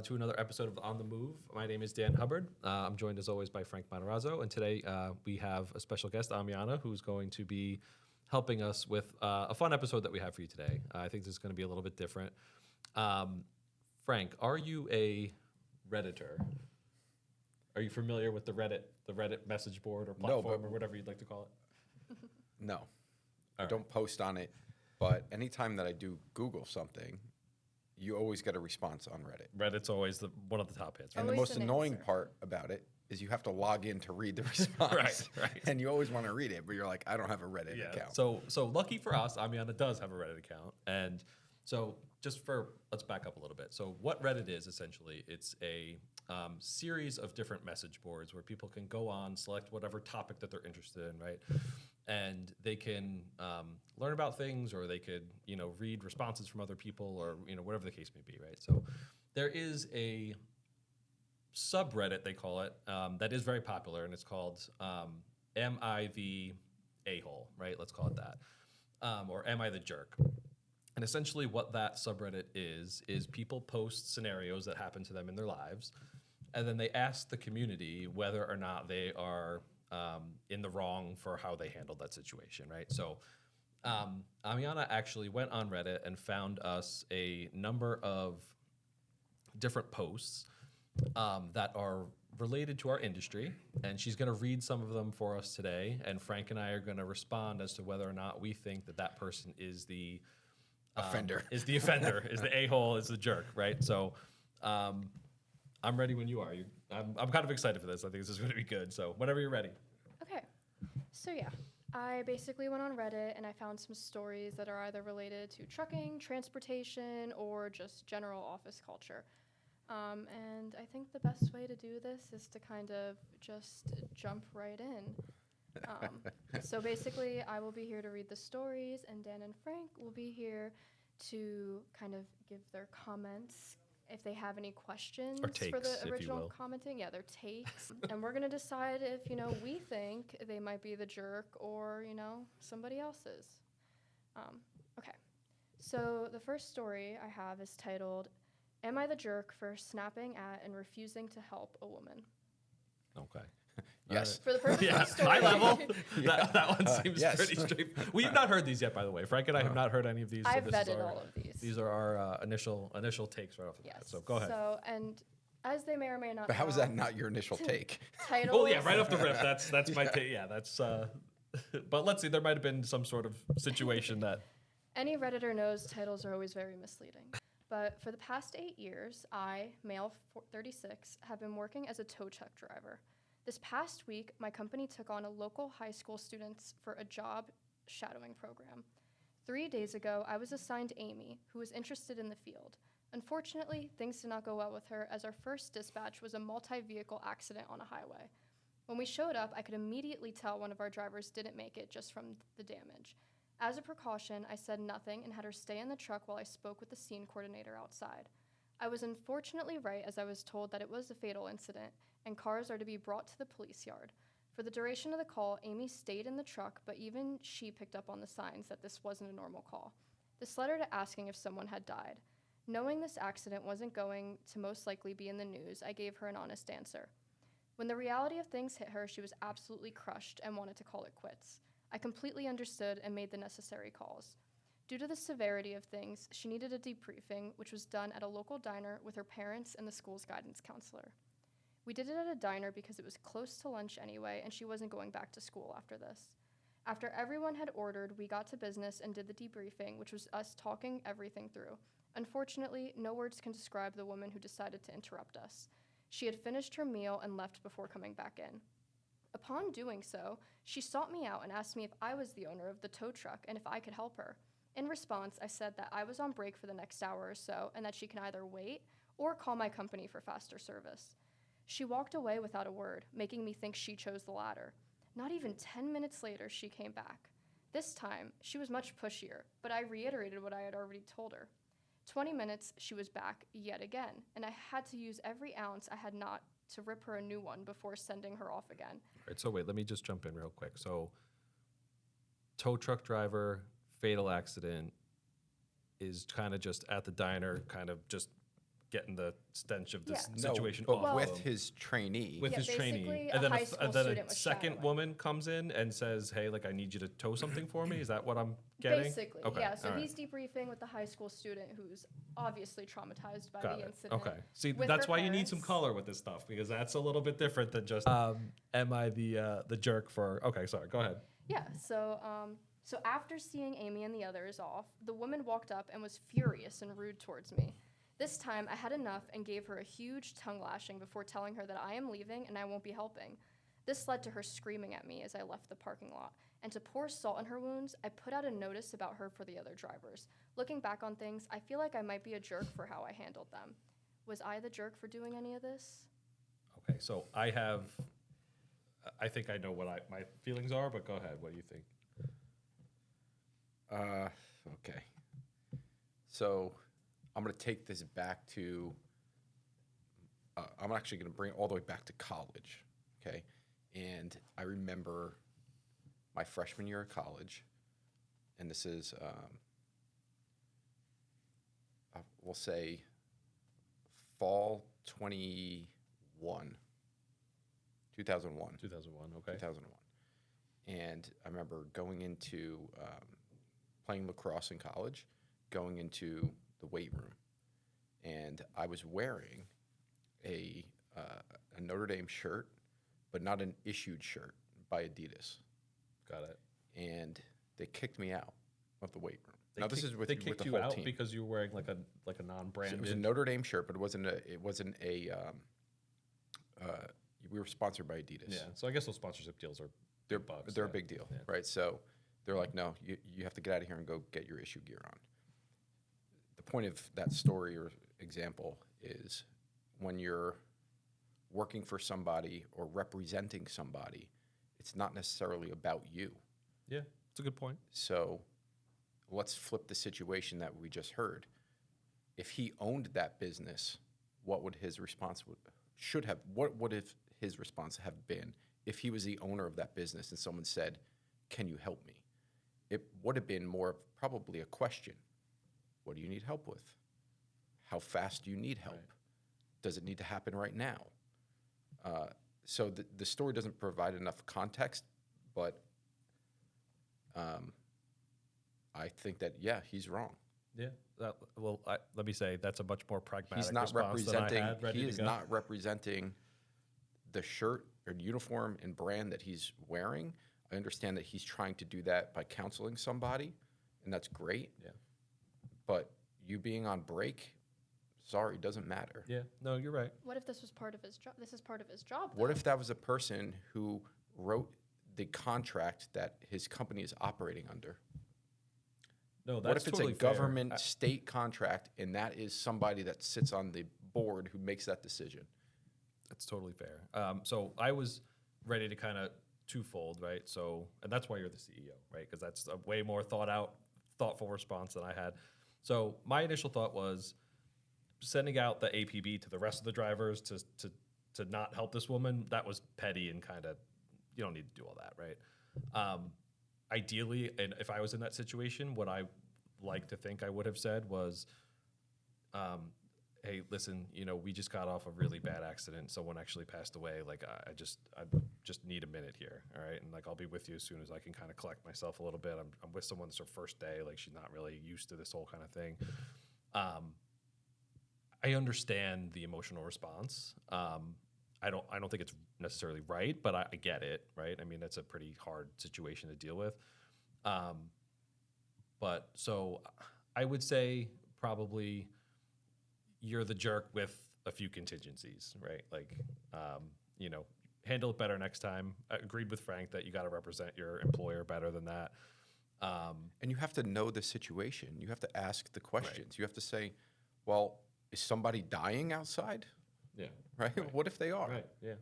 to another episode of On the Move. My name is Dan Hubbard. I'm joined as always by Frank Matarazzo, and today we have a special guest, Amiana, who's going to be helping us with a fun episode that we have for you today. I think this is going to be a little bit different. Frank, are you a Redditor? Are you familiar with the Reddit message board or platform or whatever you'd like to call it? No, I don't post on it, but anytime that I do Google something, you always get a response on Reddit. Reddit's always one of the top hits. Right? And the most annoying part about it is you have to log in to read the response. Right. And you always want to read it, but you're like, I don't have a Reddit account. So lucky for us, Amiana does have a Reddit account. And so let's back up a little bit. So what Reddit is, essentially, it's a series of different message boards where people can go on, select whatever topic that they're interested in, right? And they can learn about things, or they could, read responses from other people, or, whatever the case may be, right? So there is a subreddit, they call it, that is very popular, and it's called Am I the A-hole, right? Let's call it that. Or Am I the jerk? And essentially what that subreddit is people post scenarios that happen to them in their lives, and then they ask the community whether or not they are in the wrong for how they handled that situation, right? So Amiana actually went on Reddit and found us a number of different posts that are related to our industry, and she's going to read some of them for us today, and Frank and I are going to respond as to whether or not we think that person is the offender. Is the a-hole, is the jerk, right? So I'm ready when you are. I'm kind of excited for this. I think this is going to be good. So whenever you're ready. Okay. So yeah, I basically went on Reddit and I found some stories that are either related to trucking, transportation, or just general office culture. And I think the best way to do this is to kind of just jump right in. So basically, I will be here to read the stories, and Dan and Frank will be here to kind of give their comments if they have any questions or takes, for the original if commenting. Yeah, their takes. And we're going to decide if, we think they might be the jerk or, somebody else's. Okay. So the first story I have is titled, Am I the jerk for snapping at and refusing to help a woman? Okay. Yes. For the purpose of the story. High level. That one seems pretty straight. We've not heard these yet, by the way. Frank and I have not heard any of these. I've vetted all of these. These are our initial takes right off the bat. So go ahead. So, and as they may or may not But how know, is that not your initial take? titles, Well, yeah, right off the rip. That's my take. Yeah, that's. But let's see. There might have been some sort of situation that. Any Redditor knows titles are always very misleading. But for the past 8 years, I, male 36, have been working as a tow truck driver. This past week, my company took on a local high school students for a job shadowing program. 3 days ago, I was assigned Amy, who was interested in the field. Unfortunately, things did not go well with her, as our first dispatch was a multi-vehicle accident on a highway. When we showed up, I could immediately tell one of our drivers didn't make it just from the damage. As a precaution, I said nothing and had her stay in the truck while I spoke with the scene coordinator outside. I was unfortunately right, as I was told that it was a fatal incident and cars are to be brought to the police yard. For the duration of the call, Amy stayed in the truck, but even she picked up on the signs that this wasn't a normal call. This led her to asking if someone had died. Knowing this accident wasn't going to most likely be in the news, I gave her an honest answer. When the reality of things hit her, she was absolutely crushed and wanted to call it quits. I completely understood and made the necessary calls. Due to the severity of things, she needed a debriefing, which was done at a local diner with her parents and the school's guidance counselor. We did it at a diner because it was close to lunch anyway, and she wasn't going back to school after this. After everyone had ordered, we got to business and did the debriefing, which was us talking everything through. Unfortunately, no words can describe the woman who decided to interrupt us. She had finished her meal and left before coming back in. Upon doing so, she sought me out and asked me if I was the owner of the tow truck and if I could help her. In response, I said that I was on break for the next hour or so and that she can either wait or call my company for faster service. She walked away without a word, making me think she chose the latter. Not even 10 minutes later, she came back. This time, she was much pushier, but I reiterated what I had already told her. 20 minutes, she was back yet again, and I had to use every ounce I had not to rip her a new one before sending her off again. All right, so wait, let me just jump in real quick. So, tow truck driver, fatal accident, is kind of just at the diner, kind of just getting the stench of this Yeah. situation but off with of him. his trainee. With Yeah, his trainee, basically, and a then high school student was second shadowing. woman comes in and says, "Hey, like I need you to tow something for me." Is that what I'm getting? Basically, Okay, yeah. So all right. he's debriefing with the high school student who's obviously traumatized by Got the it. incident. Okay. See, with that's her why you need some parents. color with this stuff because that's a little bit different than just. Am I the jerk for? Okay, sorry. Go ahead. Yeah. So after seeing Amy and the others off, the woman walked up and was furious and rude towards me. This time, I had enough and gave her a huge tongue lashing before telling her that I am leaving and I won't be helping. This led to her screaming at me as I left the parking lot. And to pour salt on her wounds, I put out a notice about her for the other drivers. Looking back on things, I feel like I might be a jerk for how I handled them. Was I the jerk for doing any of this? Okay, so I think I know what my feelings are, but go ahead. What do you think? Okay. So I'm going to take this back to, I'm actually going to bring it all the way back to college. Okay. And I remember my freshman year of college, and this is, we'll say, fall 2001. 2001. Okay. 2001. And I remember going into playing lacrosse in college, going into the weight room, and I was wearing a Notre Dame shirt, but not an issued shirt by Adidas, Got it. and they kicked me out of the weight room. They Now this kicked- is with, they with kicked the you whole out team. because you were wearing like a So it non-branded. was a Notre Dame shirt, but it wasn't a. We were sponsored by Adidas. Yeah. So I guess those sponsorship deals are They're big bucks. they're yeah. a big deal, Yeah. right? So they're like, no, you have to get out of here and go get your issue gear on. The point of that story or example is when you're working for somebody or representing somebody, it's not necessarily about you. Yeah, it's a good point. So let's flip the situation that we just heard. If he owned that business, what would his response what would have his response have been if he was the owner of that business and someone said, "Can you help me?" It would have been more of probably a question. What do you need help with? How fast do you need help? Right. Does it need to happen right now? So the story doesn't provide enough context, but I think that, yeah, he's wrong. Yeah. Let me say that's a much more pragmatic He's not response than I representing. had ready He to is go. not representing the shirt or uniform and brand that he's wearing. I understand that he's trying to do that by counseling somebody, and that's great. Yeah. But you being on break, sorry, doesn't matter. Yeah. No, you're right. What if this was part of his job? This is part of his job. What though. if that was a person who wrote the contract that his company is operating under? No, that's What if it's totally a fair. government state contract and that is somebody that sits on the board who makes that decision? That's totally fair. So I was ready to kind of twofold, right? So, and that's why you're the CEO, right? Because that's a way more thoughtful response than I had. So my initial thought was sending out the APB to the rest of the drivers to not help this woman. That was petty and kind of, you don't need to do all that, right? Ideally, and if I was in that situation, what I like to think I would have said was, hey, listen, we just got off a really bad accident. Someone actually passed away. Like, I just need a minute here. All right. And like, I'll be with you as soon as I can kind of collect myself a little bit. I'm with someone, it's her first day. Like, she's not really used to this whole kind of thing. I understand the emotional response. I don't think it's necessarily right, but I get it. Right. I mean, that's a pretty hard situation to deal with. But so I would say probably you're the jerk with a few contingencies, right? Like, handle it better next time. I agreed with Frank that you got to represent your employer better than that. And you have to know the situation. You have to ask the questions. You have to say, well, is somebody dying outside? Yeah. Right? What if they are? Right. Yeah.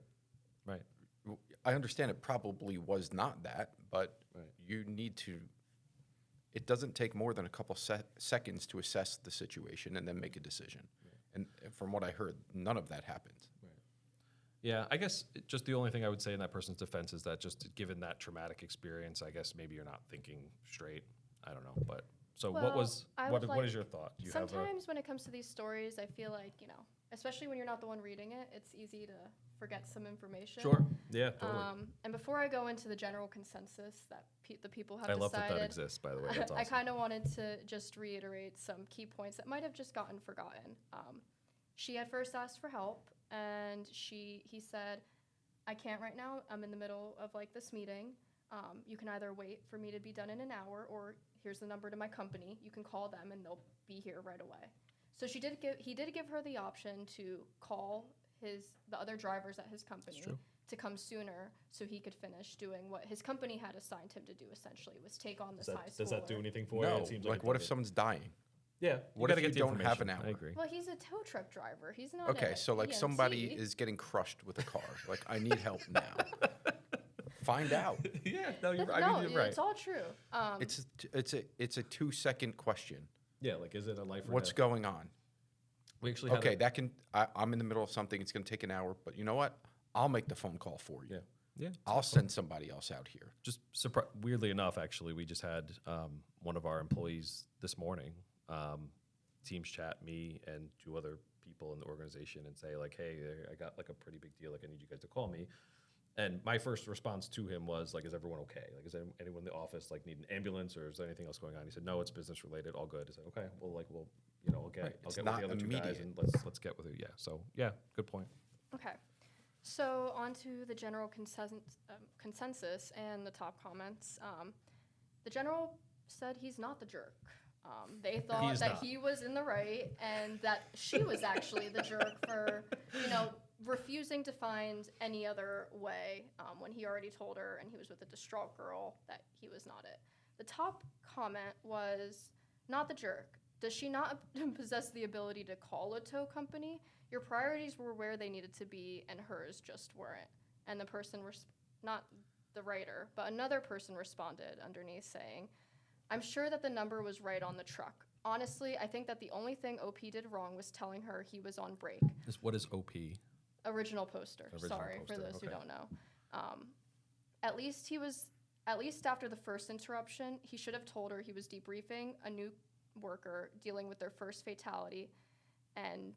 Right. I understand it probably was not that, but Right. you need to. It doesn't take more than a couple seconds to assess the situation and then make a decision. And from what I heard, none of that happened. Yeah, I guess just the only thing I would say in that person's defense is that just given that traumatic experience, I guess maybe you're not thinking straight. I don't know, but So Well, what was I what would what is like- your thought? Do you have a Sometimes when it comes to these stories, I feel like, especially when you're not the one reading it, it's easy to forget some information. sure? Yeah, totally. And before I go into the general consensus that the people have I love that decided, that exists. By the way, that's I awesome. kind of wanted to just reiterate some key points that might have just gotten forgotten. She had first asked for help, and he said, "I can't right now. I'm in the middle of like this meeting. You can either wait for me to be done in an hour, or here's the number to my company. You can call them, and they'll be here right away." So he did give her the option to call the other drivers at his company true. to come sooner, so he could finish doing what his company had assigned him to do. Essentially, was take on this high schooler. Does that do anything for No, you? It seems like it what if doesn't. someone's dying? Yeah. what gotta if you get the don't have an information. I hour? agree. Well, he's a tow truck driver. He's not. Okay, a so like EMT. somebody is getting crushed with a car. Like, I need help now. Find out. Yeah. No, you're. No, I mean, you're right. it's all true. It's a 2-second question. Yeah. Like, is it a life or What's death? going on? We actually had Okay, that can. I'm in the middle of something. It's going to take an hour, but you know what? I'll make the phone call for you. Yeah. I'll send somebody else out here. Just weirdly enough, actually, we just had one of our employees this morning Teams chat me and 2 other people in the organization and say like, "Hey, I got like a pretty big deal. Like, I need you guys to call me." And my first response to him was like, "Is everyone okay? Like, is anyone in the office like need an ambulance or is there anything else going on?" He said, "No, it's business related. All good." I said, "Okay, well, like, I'll get Right, I'll it's get with not the other 2 guys immediate. and let's get with it." Yeah. So yeah, good point. Okay. So on to the general consensus and the top comments. The general said he's not the jerk. They thought He's that not. he was in the right and that she was actually the jerk for, refusing to find any other way when he already told her and he was with a distraught girl that he was not it. The top comment was, "Not the jerk. Does she not possess the ability to call a tow company? Your priorities were where they needed to be, and hers just weren't." And the person, not the writer, but another person responded underneath saying, "I'm sure that the number was right on the truck. Honestly, I think that the only thing OP did wrong was telling her he was on break." What is OP? Original poster. Original Sorry poster, for those who okay. don't know. At least after the first interruption, he should have told her he was debriefing a new worker dealing with their first fatality, and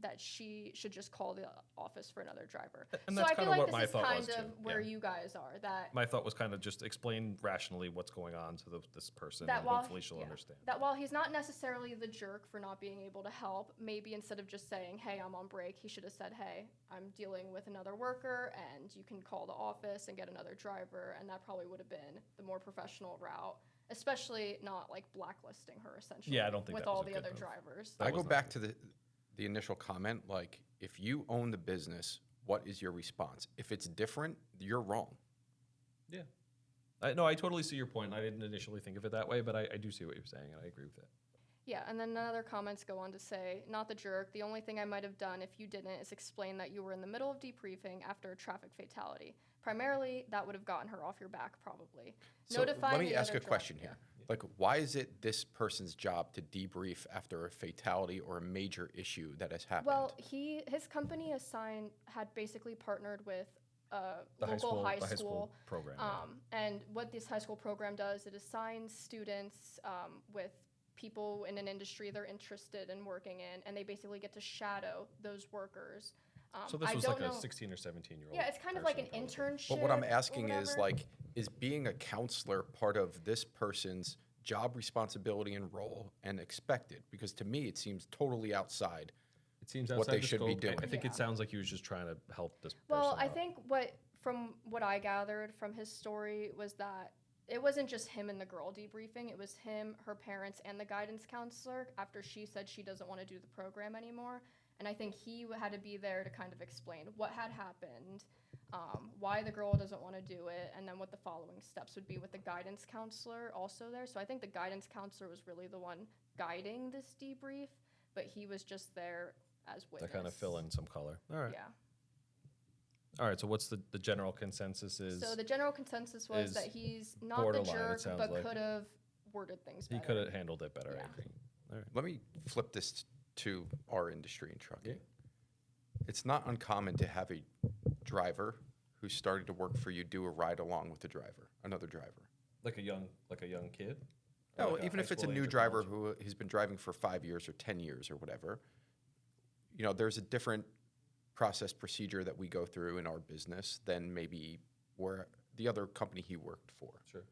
that she should just call the office for another driver. And So that's I feel kinda like what this my is thought kind was, of too. where Yeah. you guys are. That My thought was kind of just explain rationally what's going on to this person, that and while hopefully she'll yeah, understand. that while he's not necessarily the jerk for not being able to help, maybe instead of just saying, "Hey, I'm on break," he should have said, "Hey, I'm dealing with another worker and you can call the office and get another driver," and that probably would have been the more professional route, especially not like blacklisting her essentially. Yeah, I don't think with that was all a the good other move. drivers. That I was go not back to the initial comment. Like, if you own the business, what is your response? If it's different, you're wrong. Yeah. No, I totally see your point. I didn't initially think of it that way, but I do see what you're saying, and I agree with it. Yeah, and then other comments go on to say, "Not the jerk. The only thing I might have done if you didn't is explain that you were in the middle of debriefing after a traffic fatality. Primarily, that would have gotten her off your back, probably. So Notifying let me the ask other a question driver- here. Like, why is it this person's job to debrief after a fatality or a major issue that has happened? Well, his company had basically partnered with a local high school program. Yeah. And what this high school program does, it assigns students with people in an industry they're interested in working in, and they basically get to shadow those workers. So this I was don't like a know- 16 or 17-year-old. Yeah, it's kind of like an person, probably. internship. But what I'm or asking is, whatever. like, is being a counselor part of this person's job responsibility and role and expected? Because to me, it seems totally outside. It seems what outside they the should be scope. I doing. think Yeah. it sounds like he was just trying to help this person Well, I out. think from what I gathered from his story was that it wasn't just him and the girl debriefing. It was him, her parents, and the guidance counselor after she said she doesn't want to do the program anymore. And I think he had to be there to kind of explain what had happened, why the girl doesn't want to do it, and then what the following steps would be with the guidance counselor also there. So I think the guidance counselor was really the one guiding this debrief, but he was just there as to witness. kind of fill in some color. All right. Yeah. All right. So what's the general consensus is? So the general consensus was is that he's not the borderline, it jerk, sounds but like. could have worded things He better. could have handled it better. Yeah. I agree. All right. Let me flip this to our industry in trucking. Yeah. It's not uncommon to have a driver who started to work for you do a ride along with the driver, another driver. Like a young kid. No, like a even high if it's a school new age or driver college. who has been driving for 5 years or 10 years or whatever, there's a different process procedure that we go through in our business than maybe where the other company he worked for. Sure.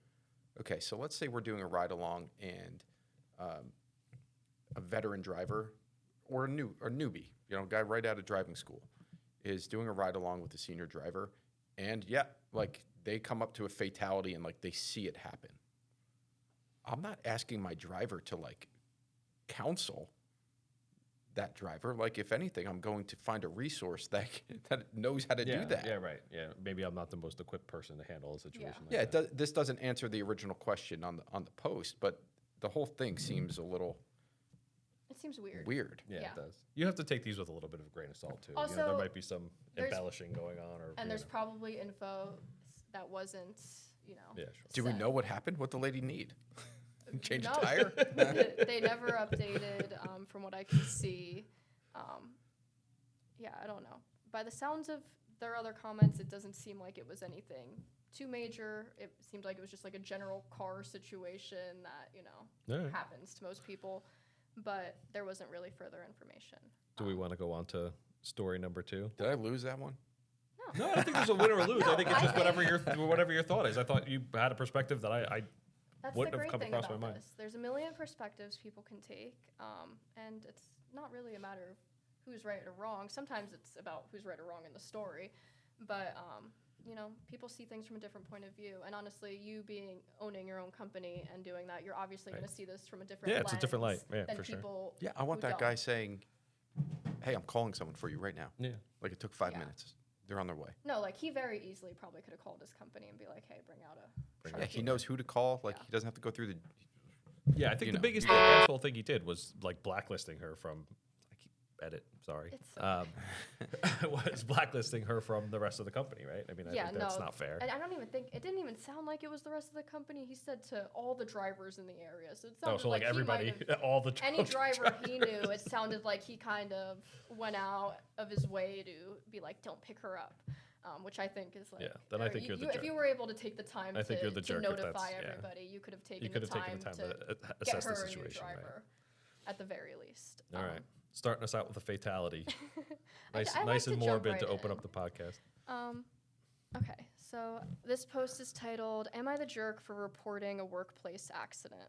Okay, so let's say we're doing a ride along and a veteran driver or a newbie, guy right out of driving school, is doing a ride along with a senior driver, and like they come up to a fatality and like they see it happen. I'm not asking my driver to like counsel that driver. Like, if anything, I'm going to find a resource that knows how to do that. Yeah, right. Yeah, maybe I'm not the most equipped person to handle a situation like Yeah, that. this doesn't answer the original question on the post, but the whole thing seems a little It seems weird. weird. Yeah, Yeah. it does. You have to take these with a little bit of a grain of salt too. Also, there might be some there's- embellishing going on, or And there's probably info that wasn't, yeah, sure. Do we set. know what happened? What the lady need? Change No. a tire? They never updated, from what I can see. Yeah, I don't know. By the sounds of their other comments, it doesn't seem like it was anything too major. It seemed like it was just like a general car situation that, All right. happens to most people. But there wasn't really further information. Do we want to go on to story number 2? Did I lose that one? No, I don't think there's a win or a lose. I think it's I just whatever your thought is. I thought you had a perspective that I That's wouldn't the have great come thing across my about mind. this. There's a million perspectives people can take, and it's not really a matter of who's right or wrong. Sometimes it's about who's right or wrong in the story, but people see things from a different point of view. And honestly, you owning your own company and doing that, you're obviously going to see this from a different Yeah, it's a different lens light. Yeah, than for sure. people. Yeah, I want who that guy don't. saying, "Hey, I'm calling someone for you right now." Yeah. Like, it took 5 Yeah. minutes. They're on their way. No, like he very easily probably could have called his company and be like, "Hey, bring out a." Yeah, he knows who to call. Like, Yeah. he doesn't have to go through the. Yeah, I think You the know. biggest actual thing he did was like blacklisting her from. Sorry. It's so Was blacklisting her from the rest of the company, right? I mean, I think that's not fair. And I don't even think it didn't even sound like it was the rest of the company. He said to all the drivers in the area. So it Oh, sounded so like he might everybody, have- all the any driver he knew, it sounded like he kind of went out of his way to be like, "Don't pick her up," which I think is like. Yeah, then I think you're the If jerk. you were able to take the time I think to, you're the to jerk if notify that's- yeah. everybody, you could have taken You could the have taken the time to to get assess her the a new situation, right? driver, at the very least. All right, starting us out with a fatality. I Nice, like nice to and jump morbid right to open in. up the podcast. Okay, so this post is titled, "Am I the jerk for reporting a workplace accident?"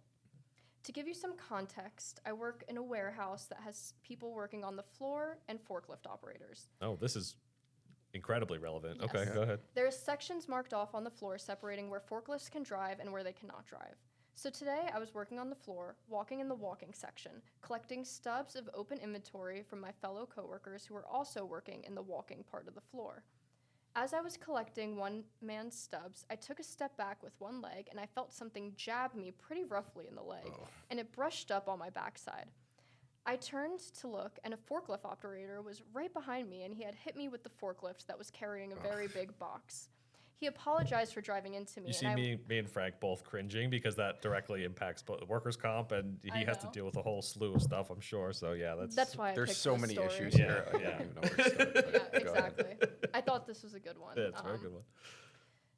To give you some context, I work in a warehouse that has people working on the floor and forklift operators. Oh, this is incredibly relevant. Okay, Yes. go ahead. There are sections marked off on the floor separating where forklifts can drive and where they cannot drive. So today I was working on the floor, walking in the walking section, collecting stubs of open inventory from my fellow coworkers who were also working in the walking part of the floor. As I was collecting one man's stubs, I took a step back with one leg and I felt something jab me pretty roughly in the leg, and it brushed up on my backside. I turned to look, and a forklift operator was right behind me, and he had hit me with the forklift that was carrying a very big box. He apologized for driving into me. You see and me and Frank both cringing because that directly impacts both workers' comp, and he I has to know. deal with a whole slew of stuff, I'm sure. So yeah, That's why I There's picked so this many story. issues here. Yeah, I yeah. don't even know where to start. but Yeah, go ahead. exactly. I thought this was a good one. Yeah, it's a very good one.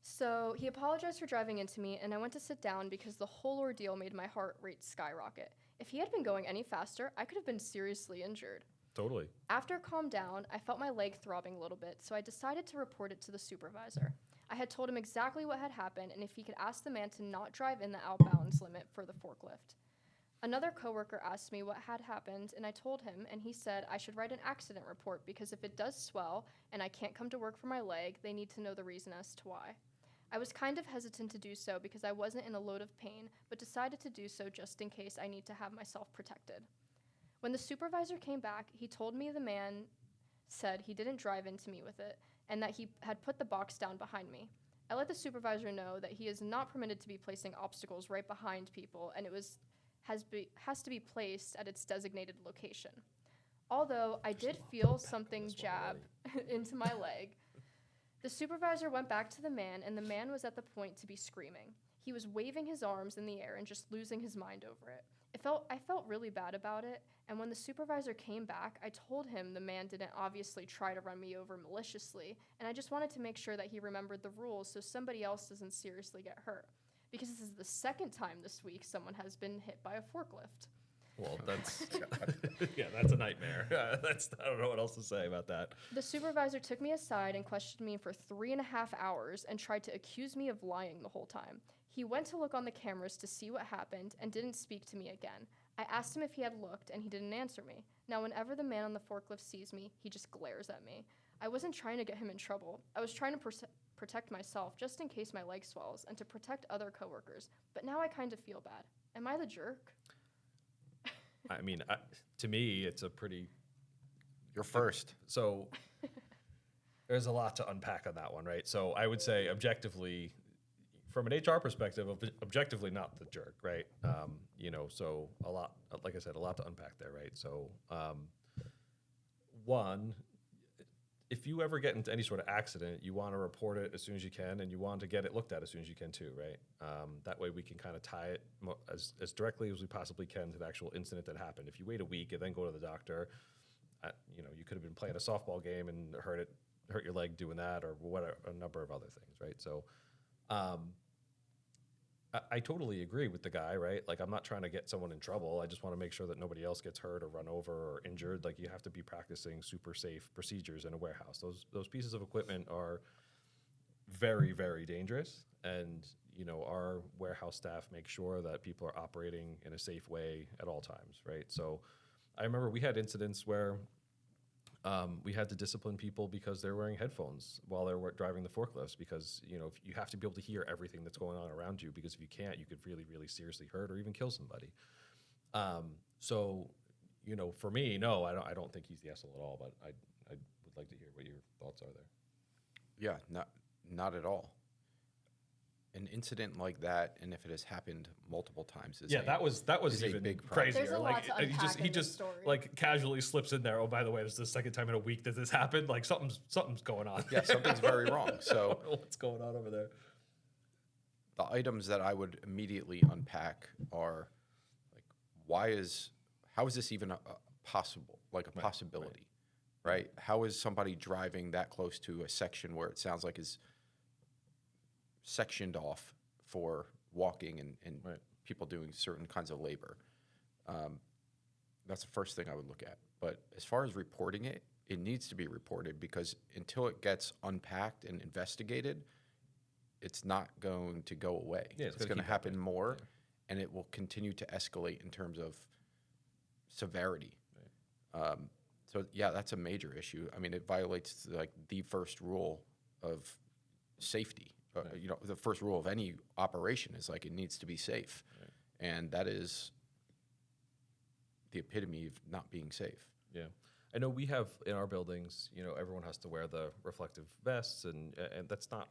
So he apologized for driving into me, and I went to sit down because the whole ordeal made my heart rate skyrocket. If he had been going any faster, I could have been seriously injured. Totally. After calmed down, I felt my leg throbbing a little bit, so I decided to report it to the supervisor. I had told him exactly what had happened and if he could ask the man to not drive in the outbounds limit for the forklift. Another coworker asked me what had happened, and I told him, and he said I should write an accident report because if it does swell and I can't come to work for my leg, they need to know the reason as to why. I was kind of hesitant to do so because I wasn't in a load of pain, but decided to do so just in case I need to have myself protected. When the supervisor came back, he told me the man said he didn't drive into me with it and that he had put the box down behind me. I let the supervisor know that he is not permitted to be placing obstacles right behind people and has to be placed at its designated location. Although I did feel something jab into my leg, the supervisor went back to the man, and the man was at the point to be screaming. He was waving his arms in the air and just losing his mind over it. I felt really bad about it, and when the supervisor came back, I told him the man didn't obviously try to run me over maliciously, and I just wanted to make sure that he remembered the rules so somebody else doesn't seriously get hurt. because this is the second time this week someone has been hit by a forklift. Well, that's yeah, that's a nightmare. I don't know what else to say about that. The supervisor took me aside and questioned me for 3.5 hours and tried to accuse me of lying the whole time. He went to look on the cameras to see what happened and didn't speak to me again. I asked him if he had looked, and he didn't answer me. Now, whenever the man on the forklift sees me, he just glares at me. I wasn't trying to get him in trouble. I was trying to protect myself just in case my leg swells and to protect other coworkers. But now I kind of feel bad. Am I the jerk? I mean, to me, it's a pretty You're first. so. There's a lot to unpack on that one, right? So I would say objectively, from an HR perspective, objectively not the jerk, right? So a lot, like I said, a lot to unpack there, right? So one, if you ever get into any sort of accident, you want to report it as soon as you can, and you want to get it looked at as soon as you can too, right? That way we can kind of tie it as directly as we possibly can to the actual incident that happened. If you wait a week and then go to the doctor, you could have been playing a softball game and hurt your leg doing that, or whatever, a number of other things, right? So I totally agree with the guy, right? Like, I'm not trying to get someone in trouble. I just want to make sure that nobody else gets hurt or run over or injured. Like, you have to be practicing super safe procedures in a warehouse. Those pieces of equipment are very, very dangerous. And, our warehouse staff make sure that people are operating in a safe way at all times, right? So I remember we had incidents where we had to discipline people because they're wearing headphones while they're driving the forklifts, because if you have to be able to hear everything that's going on around you, because if you can't, you could really, really seriously hurt or even kill somebody. For me, no, I don't think he's the asshole at all, but I would like to hear what your thoughts are there. Yeah, not at all. An incident like that, and if it has happened multiple times, that was is a even big problem. crazier. There's a lot to unpack he in this just story. like casually slips in there. Oh, by the way, this is the second time in a week that this happened. Like something's going on. Yeah, something's very wrong. So I don't know what's going on over there? the items that I would immediately unpack are like, how is this even a possibility, right? How is somebody driving that close to a section where it sounds like is sectioned off for walking and Right. people doing certain kinds of labor? That's the first thing I would look at. But as far as reporting it, it needs to be reported, because until it gets unpacked and investigated, it's not going to go away. Yeah, it's it's gonna going to keep happen happening. more, and it will continue to escalate in terms of severity. So yeah, that's a major issue. I mean, it violates like the first rule of safety. The first rule of any operation is like it needs to be safe, and that is the epitome of not being safe. Yeah. I know we have in our buildings, everyone has to wear the reflective vests, and that's not,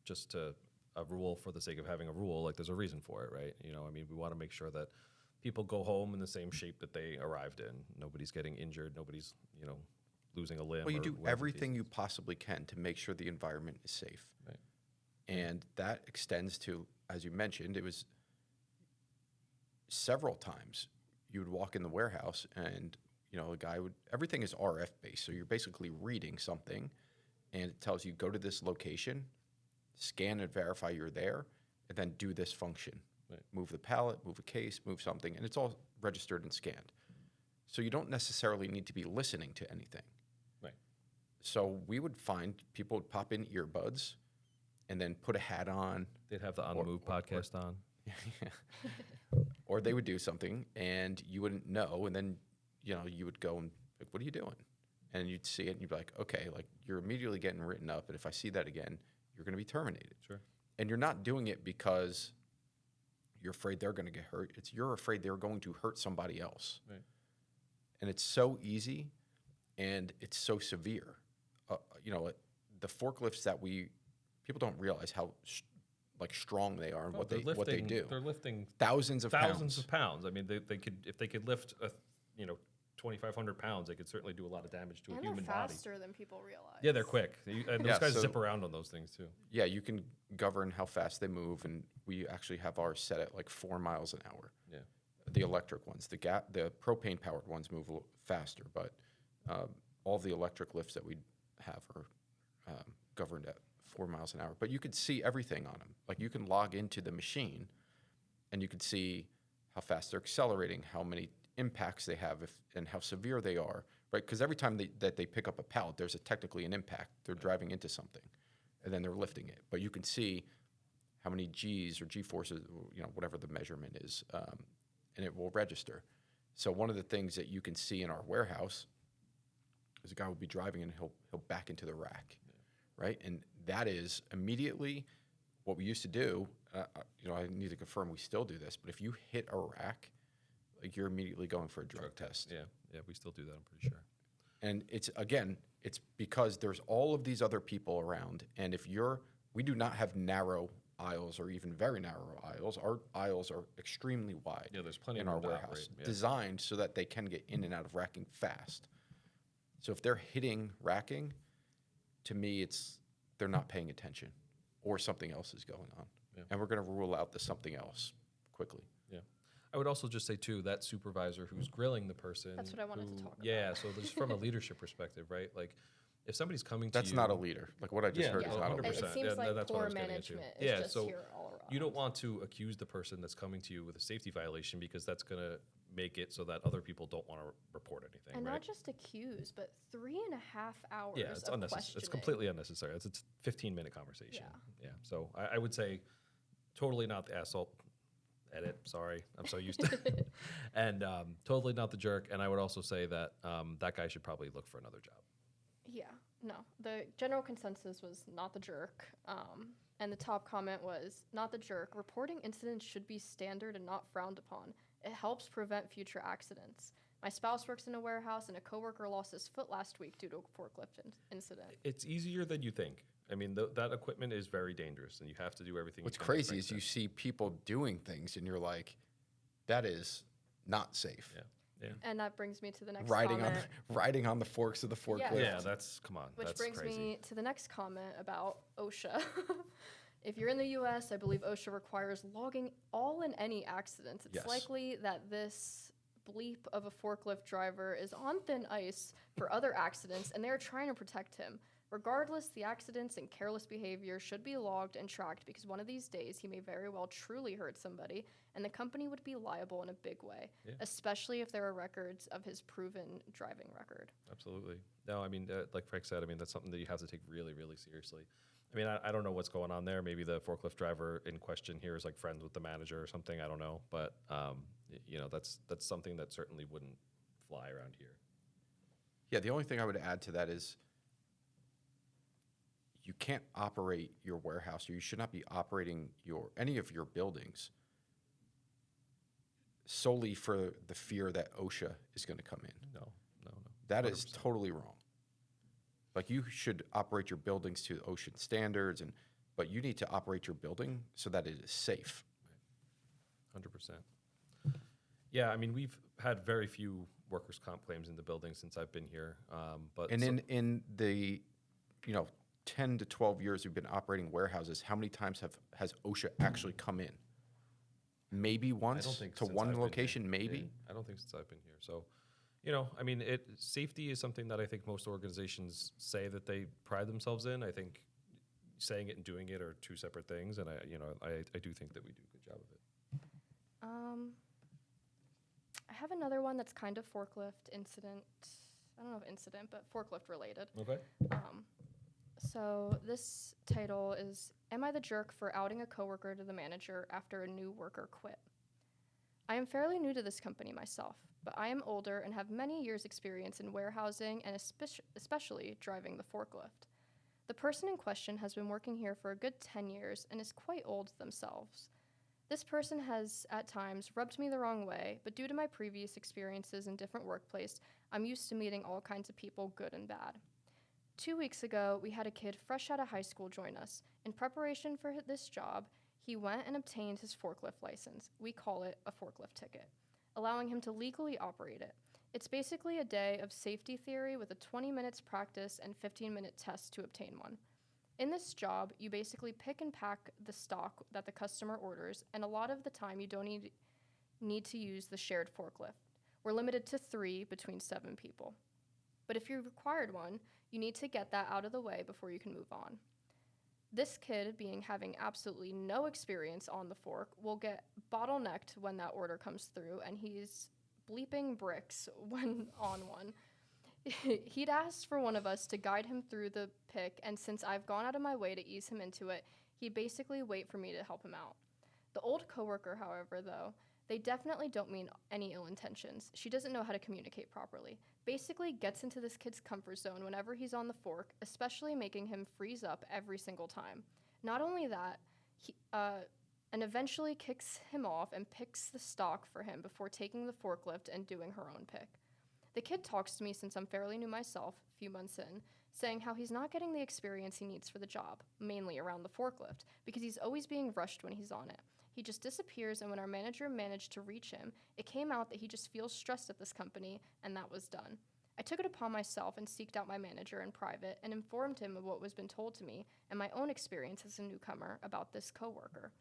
just a rule for the sake of having a rule. Like, there's a reason for it, right? We want to make sure that people go home in the same shape that they arrived in. Nobody's getting injured. Nobody's, losing a limb. Well, you or do limbs everything pieces. you possibly can to make sure the environment is safe. Right. And that extends to, as you mentioned, it was several times you would walk in the warehouse and, a guy everything is RF based. So you're basically reading something and it tells you, go to this location, scan and verify you're there, and then do this function. Right. Move the pallet, move a case, move something, and it's all registered and scanned. So you don't necessarily need to be listening to anything. Right. So we would find people would pop in earbuds and then put a hat on, They'd have the On the Move podcast on. or they would do something and you wouldn't know. And then, you would go and like, what are you doing? And you'd see it and you'd be like, okay, like you're immediately getting written up. And if I see that again, you're going to be terminated. Sure. And you're not doing it because you're afraid they're going to get hurt. You're afraid they're going to hurt somebody else. Right. And it's so easy and it's so severe. The forklifts that people don't realize how strong they are and Oh, what they're they do. They're lifting Thousands of pounds. I mean, they could, if they could lift 2,500 pounds, they could certainly do a lot of damage to a And human they're body. faster than people realize. Yeah, they're quick. And those Yeah, guys so- zip around on those things too. Yeah, you can govern how fast they move, and we actually have ours set at like 4 miles an hour. Yeah. The electric ones, the propane powered ones move a little faster, but all the electric lifts that we have are governed at 4 miles an hour, but you could see everything on them. Like you can log into the machine and you could see how fast they're accelerating, how many impacts they have, and how severe they are, right? Because every time that they pick up a pallet, there's technically an impact. They're driving into something, and then they're lifting it. But you can see how many G's or G-forces, whatever the measurement is, and it will register. So one of the things that you can see in our warehouse is a guy will be driving and he'll back into the rack, right? And that is immediately what we used to do. I need to confirm we still do this, but if you hit a rack, like you're immediately going for a drug test. Yeah, we still do that, I'm pretty sure. And it's because there's all of these other people around, and we do not have narrow aisles or even very narrow aisles. Our aisles are extremely wide. Yeah, there's plenty in of our room to warehouse, operate, yeah. designed so that they can get in and out of racking fast. So if they're hitting racking, to me, they're not paying attention, or something else is going on, and we're going to rule out the something else quickly. Yeah. I would also just say, too, that supervisor who's grilling the person. That's what I wanted to talk about. Yeah, so just from a leadership perspective, right? Like, if somebody's coming to you. That's not a leader. Like what I just heard is not a 100%. leader. It seems like that's what I poor was getting management into. is just so here all around. you don't want to accuse the person that's coming to you with a safety violation, because that's going to make it so that other people don't want to report anything, And right? not just accuse, but 3.5 hours Yeah, it's of unnecessary. questioning. It's completely unnecessary. It's a 15-minute conversation. Yeah. Yeah. So I would say totally not the asshole. Edit. Sorry, I'm so used to it. And totally not the jerk. And I would also say that that guy should probably look for another job. Yeah, no. The general consensus was not the jerk. And the top comment was, not the jerk. Reporting incidents should be standard and not frowned upon. It helps prevent future accidents. My spouse works in a warehouse, and a coworker lost his foot last week due to a forklift incident. It's easier than you think. I mean, that equipment is very dangerous, and you have to do everything. What's you can to crazy prevent is you it. see people doing things, and you're like, that is not safe. Yeah. And that brings me to the next Riding comment. riding on the forks of the forklift. Yeah, that's come on. Which that's brings crazy. me to the next comment about OSHA. If you're in the US, I believe OSHA requires logging all and any accidents. It's Yes. likely that this bleep of a forklift driver is on thin ice for other accidents, and they're trying to protect him. Regardless, the accidents and careless behavior should be logged and tracked, because one of these days he may very well truly hurt somebody, and the company would be liable in a big way, Yeah. especially if there are records of his proven driving record. Absolutely. No, I mean, like Frank said, I mean, that's something that you have to take really, really seriously. I mean, I don't know what's going on there. Maybe the forklift driver in question here is like friends with the manager or something. I don't know. But, that's something that certainly wouldn't fly around here. Yeah, the only thing I would add to that is you can't operate your warehouse, or you should not be operating any of your buildings solely for the fear that OSHA is going to come in. No. That is 100%. totally wrong. Like you should operate your buildings to OSHA standards, but you need to operate your building so that it is safe. 100%. Yeah, I mean, we've had very few workers' comp claims in the building since I've been here. But And so- in the 10 to 12 years we've been operating warehouses, how many times has OSHA actually come in? Maybe I once don't think to since one I've been location, here. maybe. Yeah, I don't think since I've been here. So, I mean, safety is something that I think most organizations say that they pride themselves in. I think saying it and doing it are two separate things, and I do think that we do a good job of it. I have another one that's kind of forklift incident. I don't know if incident, but forklift related. Okay. So this title is, Am I the Jerk for Outing a Coworker to the Manager After a New Worker Quit? I am fairly new to this company myself, but I am older and have many years' experience in warehousing and especially driving the forklift. The person in question has been working here for a good 10 years and is quite old themselves. This person has, at times, rubbed me the wrong way, but due to my previous experiences in different workplaces, I'm used to meeting all kinds of people, good and bad. 2 weeks ago, we had a kid fresh out of high school join us. In preparation for this job, he went and obtained his forklift license. We call it a forklift ticket, allowing him to legally operate it. It's basically a day of safety theory with a 20 minutes practice and 15-minute test to obtain one. In this job, you basically pick and pack the stock that the customer orders, and a lot of the time you don't need to use the shared forklift. We're limited to 3 between 7 people. But if you required one, you need to get that out of the way before you can move on. This kid, being having absolutely no experience on the fork, will get bottlenecked when that order comes through, and he's bleeping bricks when on one. He'd asked for one of us to guide him through the pick, and since I've gone out of my way to ease him into it, he'd basically wait for me to help him out. The old coworker, however, though, they definitely don't mean any ill intentions. She doesn't know how to communicate properly. Basically gets into this kid's comfort zone whenever he's on the fork, especially making him freeze up every single time. Not only that, and eventually kicks him off and picks the stock for him before taking the forklift and doing her own pick. The kid talks to me since I'm fairly new myself, a few months in, saying how he's not getting the experience he needs for the job, mainly around the forklift, because he's always being rushed when he's on it. He just disappears, and when our manager managed to reach him, it came out that he just feels stressed at this company, and that was done. I took it upon myself and seeked out my manager in private and informed him of what was been told to me and my own experience as a newcomer about this coworker.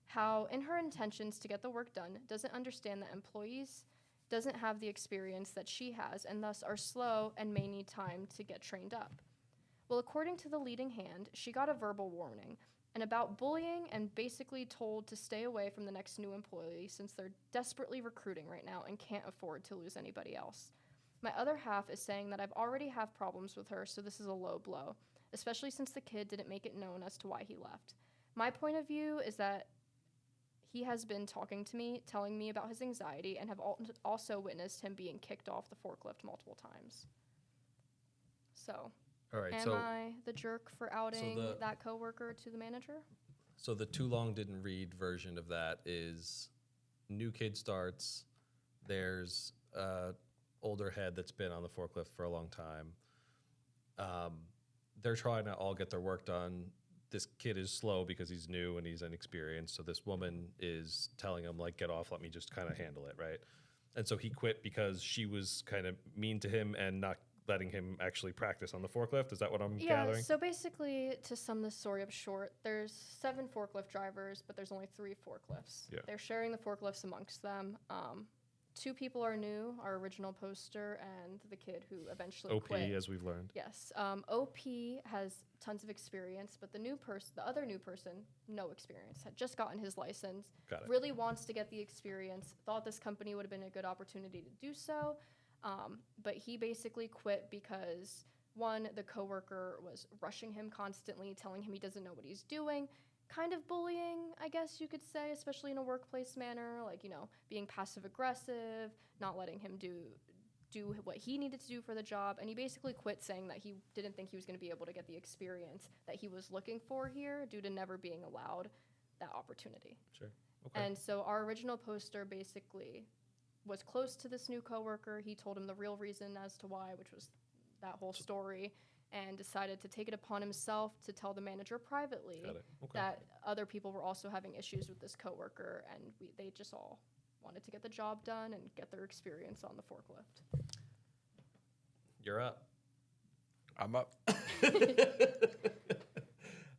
How, in her intentions to get the work done, doesn't understand that employees doesn't have the experience that she has and thus are slow and may need time to get trained up. Well, according to the leading hand, she got a verbal warning and about bullying and basically told to stay away from the next new employee since they're desperately recruiting right now and can't afford to lose anybody else. My other half is saying that I've already have problems with her, so this is a low blow, especially since the kid didn't make it known as to why he left. My point of view is that he has been talking to me, telling me about his anxiety, and have also witnessed him being kicked off the forklift multiple times. So, All right. am So I the jerk for outing that coworker to the manager? so the too long didn't read version of that is new kid starts. There's older head that's been on the forklift for a long time. They're trying to all get their work done. This kid is slow because he's new and he's inexperienced. So this woman is telling him, like, get off, let me just kind of handle it, right? And so he quit because she was kind of mean to him and not letting him actually practice on the forklift. Is that what I'm gathering? So basically, to sum this story up short, there's 7 forklift drivers, but there's only 3 forklifts. Yeah. They're sharing the forklifts amongst them. 2 people are new, our original poster and the kid who eventually OP, quit. as we've learned. Yes. OP has tons of experience, but the other new person, no experience, had just gotten his license. Got it. Really wants to get the experience. Thought this company would have been a good opportunity to do so, but he basically quit because one, the coworker was rushing him constantly, telling him he doesn't know what he's doing. Kind of bullying, I guess you could say, especially in a workplace manner, like, being passive aggressive, not letting him do what he needed to do for the job, and he basically quit, saying that he didn't think he was going to be able to get the experience that he was looking for here due to never being allowed that opportunity. Sure. Okay. And so our original poster basically was close to this new coworker. He told him the real reason as to why, which was that whole story, and decided to take it upon himself to tell the manager privately Got it. Okay. that other people were also having issues with this coworker, and they just all wanted to get the job done and get their experience on the forklift. You're up. I'm up.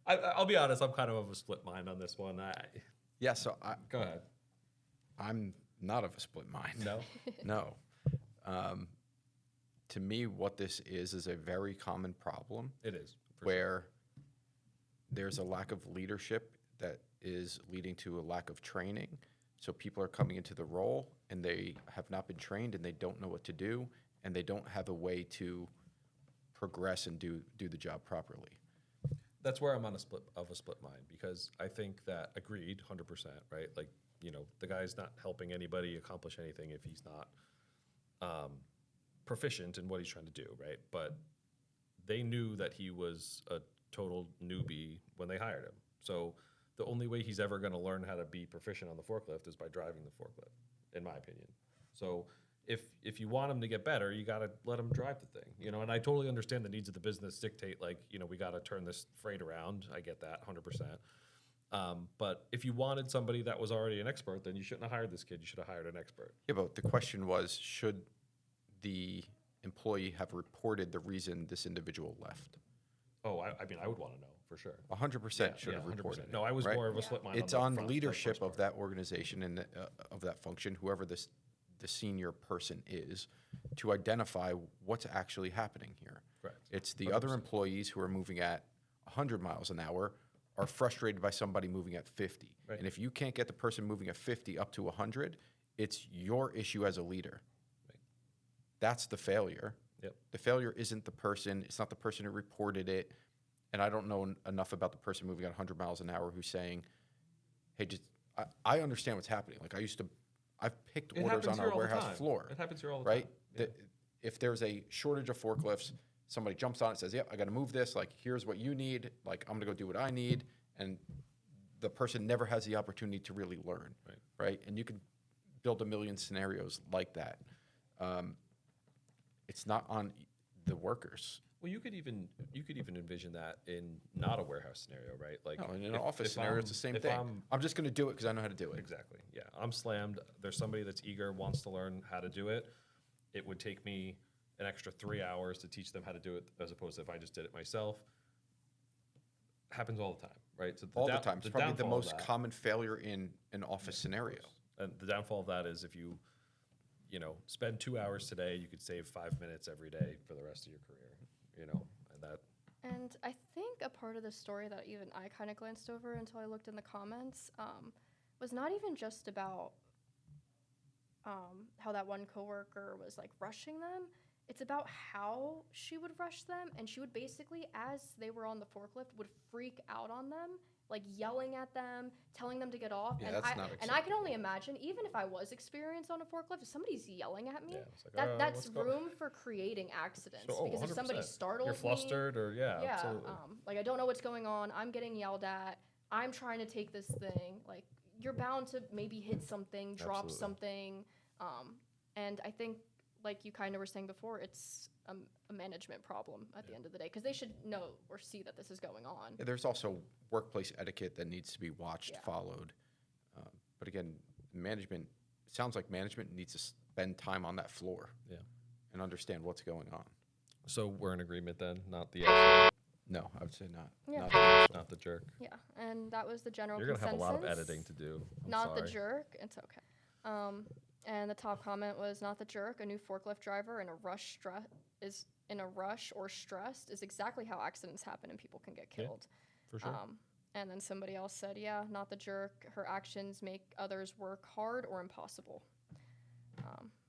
I'll be honest, I'm kind of a split mind on this one. Yeah, so Go ahead. I'm not of a split mind. No? No. To me, what this is a very common problem It is. for sure. where there's a lack of leadership that is leading to a lack of training. So people are coming into the role and they have not been trained and they don't know what to do and they don't have a way to progress and do the job properly. That's where I'm on a split mind, because I think that agreed 100%, right? Like, the guy's not helping anybody accomplish anything if he's not proficient in what he's trying to do, right? But they knew that he was a total newbie when they hired him. So the only way he's ever going to learn how to be proficient on the forklift is by driving the forklift, in my opinion. So if you want him to get better, you got to let him drive the thing, and I totally understand the needs of the business dictate, like, we got to turn this freight around. I get that 100%. But if you wanted somebody that was already an expert, then you shouldn't have hired this kid. You should have hired an expert. Yeah, but the question was, should the employee have reported the reason this individual left? Oh, I mean, I would want to know for sure. 100% should have 100%. reported it. No, I was right? more of a split mind. It's the on front, leadership first of part. that organization and of that function, whoever the senior person is, to identify what's actually happening here. Correct. It's the other employees who are moving at 100 miles an hour are frustrated by somebody moving at 50. Right. And if you can't get the person moving at 50 up to 100, it's your issue as a leader. Right. That's the failure. Yep. The failure isn't the person. It's not the person who reported it. And I don't know enough about the person moving at 100 miles an hour who's saying, hey, I understand what's happening. Like I've picked It orders happens on here our all the warehouse time. floor. It happens here all the right? time. Yeah. If there's a shortage of forklifts, somebody jumps on it and says, yep, I got to move this. Like, here's what you need. Like, I'm going to go do what I need. And the person never has the opportunity to really learn, right? And you can build a million scenarios like that. It's not on the workers. Well, you could even envision that in not a warehouse scenario, right? Like No, in an if- office if scenario, it's I'm- the same if thing. I'm just going to do it because I know how to do it. Exactly. Yeah. I'm slammed. There's somebody that's eager, wants to learn how to do it. It would take me an extra 3 hours to teach them how to do it, as opposed to if I just did it myself. Happens all the time, right? So All the time. It's probably the downfall of most that- common failure in an office scenario. And the downfall of that is if you spend 2 hours today, you could save 5 minutes every day for the rest of your career. And that And I think a part of the story that even I kind of glanced over until I looked in the comments was not even just about how that one coworker was like rushing them. It's about how she would rush them, and she would basically, as they were on the forklift, would freak out on them, like yelling at them, telling them to get off. Yeah, and that's I not and I can only imagine, even if I was experienced on a forklift, if somebody's yelling at me, yeah, it's like, that's what's going- room for creating accidents. So, because if somebody 100%. startles You're me, flustered, or absolutely. like I don't know what's going on. I'm getting yelled at. I'm trying to take this thing. Like you're bound to maybe hit something, drop Absolutely. something. And I think, like you kind of were saying before, it's a management problem at the end of the day because they should know or see that this is going on. Yeah, there's also workplace etiquette that needs to be watched, Yeah. followed. But again, management, it sounds like management needs to spend time on that floor Yeah. and understand what's going on. So we're in agreement then, not the asshole, No, I would say not. Yeah. Not the asshole. not the jerk. Yeah, and that was the general You're gonna have a lot of consensus. editing to do. I'm Not the sorry. jerk. It's okay. And the top comment was not the jerk. A new forklift driver in a rush or stressed is exactly how accidents happen and people can get Yeah, killed. For sure. And then somebody else said, yeah, not the jerk. Her actions make others work hard or impossible.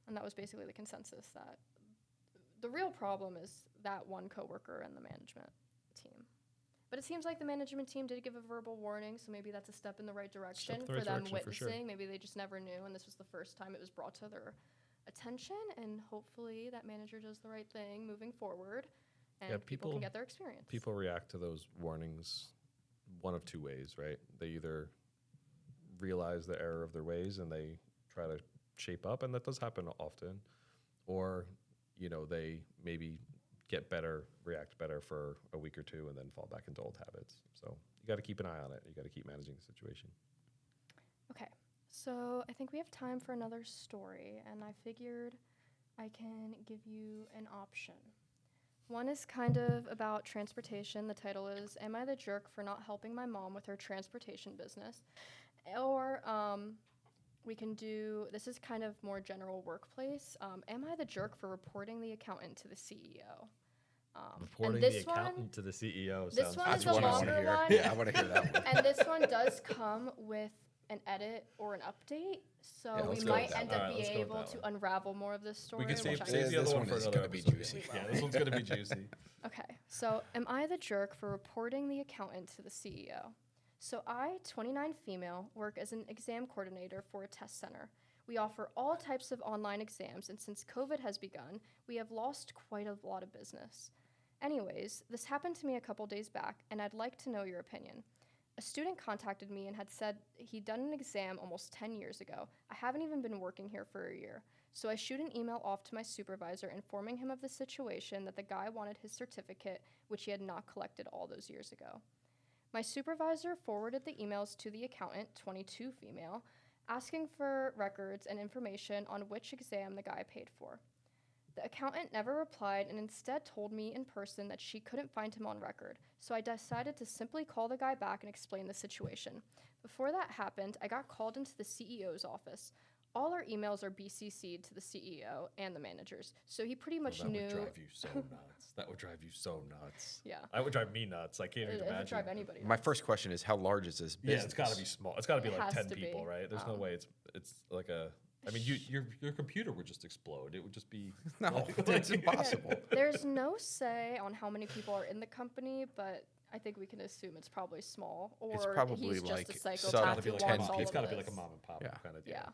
And that was basically the consensus that the real problem is that one coworker and the management team. But it seems like the management team did give a verbal warning, so maybe that's a step in the right direction in the for right them direction, for witnessing. sure. Maybe they just never knew, and this was the first time it was brought to their attention. And hopefully that manager does the right thing moving forward, and Yeah, people can people- get their experience. People react to those warnings one of two ways, right? They either realize the error of their ways and they try to shape up, and that does happen often, or they maybe get better, react better for a week or two, and then fall back into old habits. So you got to keep an eye on it. You got to keep managing the situation. Okay, so I think we have time for another story, and I figured I can give you an option. One is kind of about transportation. The title is Am I the Jerk for Not Helping My Mom with Her Transportation Business? Or we can do, this is kind of more general workplace. Am I the jerk for reporting the accountant to the CEO? Reporting this the one- accountant to the CEO this sounds one That's is a one I want longer to hear. one. Yeah, I want to hear that one. And this one does come with an edit or an update, so Yeah, we let's go might with that end one. up Alright, let's being go with able that to one. unravel more of this story. We can which save I the This other one one for is another gonna be episode. juicy. Yeah, this one's going to be juicy. Okay, so am I the jerk for reporting the accountant to the CEO? So I, 29 female, work as an exam coordinator for a test center. We offer all types of online exams, and since COVID has begun, we have lost quite a lot of business. Anyways, this happened to me a couple days back, and I'd like to know your opinion. A student contacted me and had said he'd done an exam almost 10 years ago. I haven't even been working here for a year. So I shoot an email off to my supervisor informing him of the situation, that the guy wanted his certificate, which he had not collected all those years ago. My supervisor forwarded the emails to the accountant, 22 female, asking for records and information on which exam the guy paid for. The accountant never replied and instead told me in person that she couldn't find him on record, so I decided to simply call the guy back and explain the situation. Before that happened, I got called into the CEO's office. all our emails are BCC'd to the CEO and the managers. So he pretty much That knew. would drive you so nuts. That would drive you so nuts. Yeah. That would drive me nuts. I can't It even would imagine. drive anybody. My nuts. first question is, how large is this business? Yeah, it's got to be small. It's got to be It like has 10 to people, be. right? There's no way it's like a. I mean, your computer would just explode. It would just be. No, it's impossible. There's no say on how many people are in the company, but I think we can assume it's probably small, or It's probably he's like just a sub- psychopath It's who got to be like wants all it's of got to be like a this. mom and pop Yeah. kind of deal. Yeah.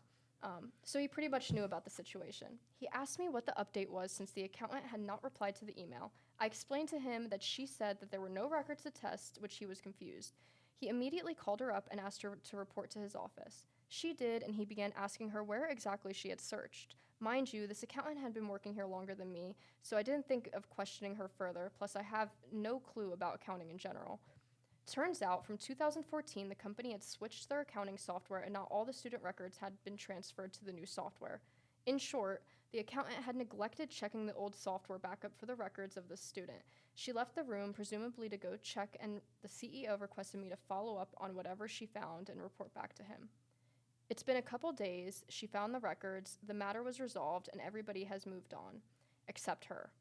So he pretty much knew about the situation. He asked me what the update was since the accountant had not replied to the email. I explained to him that she said that there were no records to test, which he was confused. He immediately called her up and asked her to report to his office. She did, and he began asking her where exactly she had searched. Mind you, this accountant had been working here longer than me, so I didn't think of questioning her further, plus I have no clue about accounting in general. Turns out, from 2014, the company had switched their accounting software and not all the student records had been transferred to the new software. In short, the accountant had neglected checking the old software backup for the records of the student. She left the room, presumably to go check, and the CEO requested me to follow up on whatever she found and report back to him. It's been a couple days, she found the records, the matter was resolved, and everybody has moved on, except her.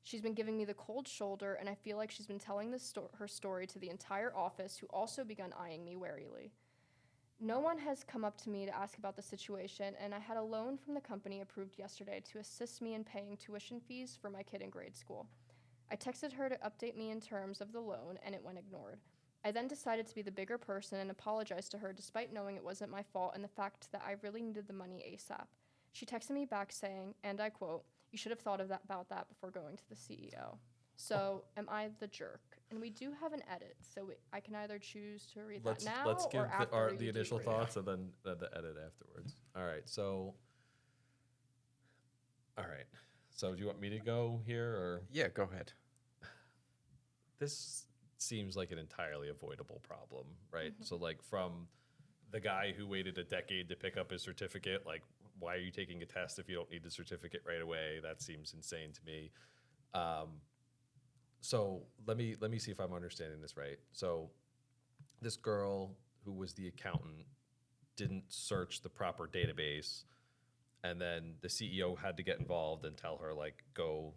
She's been giving me the cold shoulder, and I feel like she's been telling her story to the entire office, who also begun eyeing me warily. No one has come up to me to ask about the situation, and I had a loan from the company approved yesterday to assist me in paying tuition fees for my kid in grade school. I texted her to update me in terms of the loan, and it went ignored. I then decided to be the bigger person and apologized to her despite knowing it wasn't my fault and the fact that I really needed the money ASAP. She texted me back saying, and I quote, "You should have thought of about that before going to the CEO." So, am I the jerk? And we do have an edit, so I can either choose to read Let's that now let's give or after the you initial debrief. thoughts and then the edit afterwards. All right. So. All right. So do you want me to go here or? Yeah, go ahead. This seems like an entirely avoidable problem, right? So like from the guy who waited a decade to pick up his certificate, like why are you taking a test if you don't need the certificate right away? That seems insane to me. So let me see if I'm understanding this right. So this girl who was the accountant didn't search the proper database, and then the CEO had to get involved and tell her like go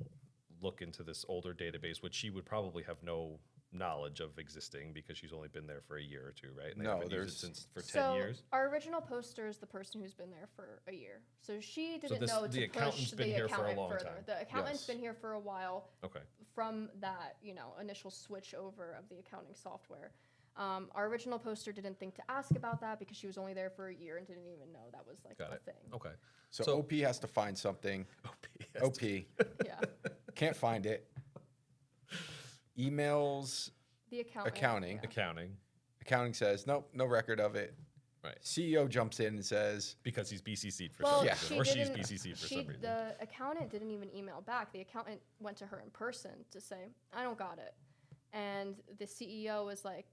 look into this older database, which she would probably have no knowledge of existing because she's only been there for a year or two, right? And they No, haven't used it there's- since for 10 So years. our original poster is the person who's been there for a year. So she didn't this- know the to accountant's push been the here for a accountant long further. time. The accountant's Yes. been here for a while Okay. from that, initial switch over of the accounting software. Our original poster didn't think to ask about that because she was only there for a year and didn't even know that was like Got a it. thing. Okay. So, So- OP has to find something. yes. OP Yeah. can't find it. Emails, The accountant. Accounting. yeah. Accounting, accounting says, nope, no record of it. right? CEO jumps in and says, Because he's BCC'd for Well, some Yeah. reason, she or she's didn't- BCC'd for she- some reason. The accountant didn't even email back. The accountant went to her in person to say, "I don't got it," and the CEO was like,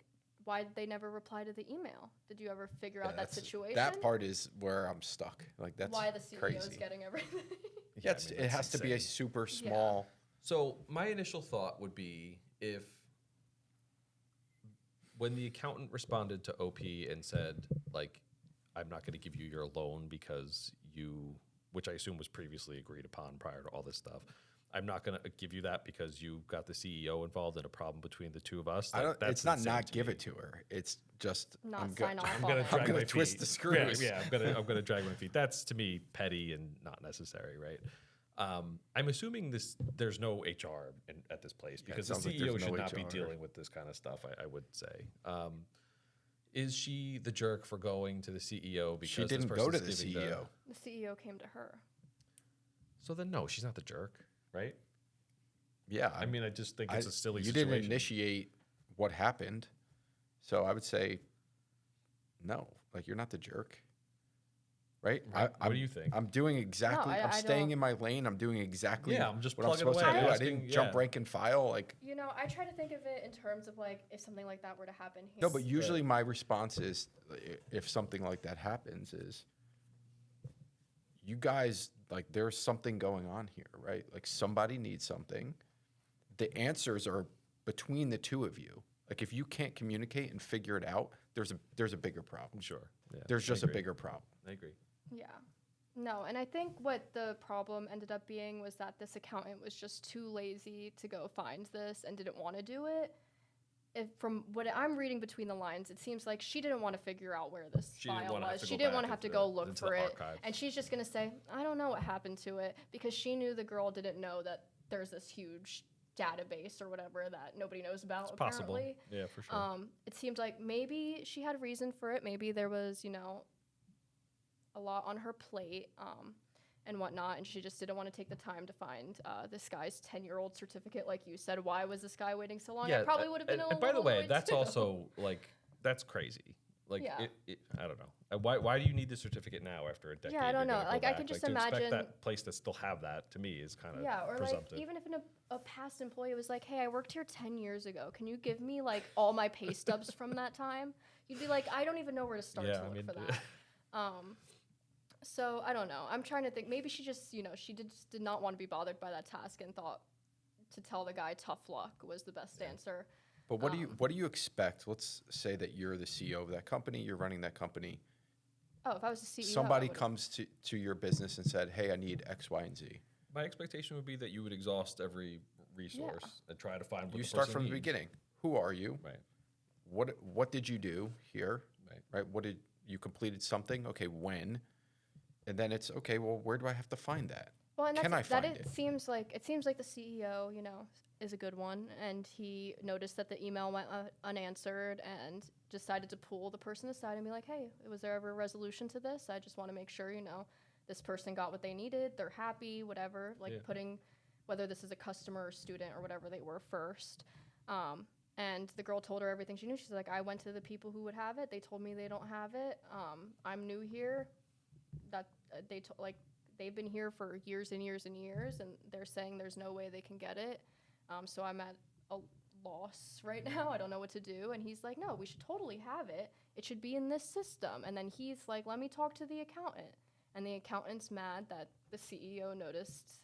"Why did they never reply to the email? Did you ever figure out that That's- situation?" that part is where I'm stuck. Like, that's why the CEO is crazy. getting everything. Yeah, I mean, it that's has to be a insane. super small. So my initial thought would be if when the accountant responded to OP and said, like, I'm not going to give you your loan because which I assume was previously agreed upon prior to all this stuff. I'm not going to give you that because you got the CEO involved in a problem between the two of us. I Like, don't. that's It's not insane to give me. it to her. It's just Not I'm sign off I'm on gonna it. drag gonna my twist feet. the screws. Yeah, I'm gonna drag my feet. That's to me petty and not necessary, right? I'm assuming there's no HR at this place Yeah, it because the sounds like CEO there's should no not be HR. dealing with this kind of stuff. I would say. Is she the jerk for going to the CEO because She this didn't go to person's the E giving CEO. The CEO came to her. So then no, she's not the jerk, right? Yeah, I mean, I just think it's a silly you situation. didn't initiate what happened, so I would say no. Like, you're not the jerk, right? Right. What do you think? I'm doing exactly. I'm I staying don't- in my lane. I'm doing exactly. Yeah, I'm just what I'm plugging supposed away, to do. I asking- didn't jump yeah. rank and file. Like, I try to think of it in terms of like if something like that were to happen here. no, but usually my response is, if something like that happens, is you guys, like, there's something going on here, right? Like, somebody needs something. The answers are between the two of you. Like, if you can't communicate and figure it out, there's a bigger problem. Sure. Yeah, There's I just a agree. bigger problem. I agree. Yeah. No, and I think what the problem ended up being was that this accountant was just too lazy to go find this and didn't want to do it. If from what I'm reading between the lines, it seems like she didn't want to figure out where this She didn't file wanna have was. to She go didn't back want to have to into go the- look into for the it. archives. And she's just going to say, I don't know what happened to it, because she knew the girl didn't know that there's this huge database or whatever that nobody knows about, It's possible. apparently. Yeah, for sure. It seemed like maybe she had a reason for it. Maybe there was, you know, a lot on her plate and whatnot, and she just didn't want to take the time to find this guy's 10-year-old certificate, like you said. Why was this guy waiting so long? I probably would have been a and little by the way, annoyed that's too. also like that's crazy. Like Yeah. I don't know. Why do you need the certificate now after a decade? Yeah, I don't you're know. gonna go Like, I back? can just to expect imagine- that place to still have that, to me, is kind of Yeah, or presumptive. like even if a past employee was like, "Hey, I worked here 10 years ago. Can you give me like all my pay stubs from that time?" You'd be like, "I don't even know where to start Yeah, to I look mean, for that." So I don't know. I'm trying to think. Maybe she just, you know, she did not want to be bothered by that task and thought to tell the guy tough luck was the best answer. But what do you expect? Let's say that you're the CEO of that company, you're running that company. Oh, if I was the CEO, I Somebody would've- comes to your business and said, "Hey, I need X, Y, and Z." My expectation would be that you would exhaust every resource and try to find what You the start person from the needs. beginning. Who are you? Right. What did you do here? Right. What did you completed something? Okay, when? And then it's okay. Well, where do I have to find that? Well, and Can I that find it it? seems like the CEO, you know, is a good one, and he noticed that the email went unanswered and decided to pull the person aside and be like, "Hey, was there ever a resolution to this? I just want to make sure, you know, this person got what they needed, they're happy, whatever." Like Yeah. putting whether this is a customer or student or whatever they were first. And the girl told her everything she knew. She's like, "I went to the people who would have it. They told me they don't have it. I'm new here. That like they've been here for years and years and years, and they're saying there's no way they can get it. So I'm at a loss right now. I don't know what to do." And he's like, "No, we should totally have it. It should be in this system." And then he's like, "Let me talk to the accountant." And the accountant's mad that the CEO noticed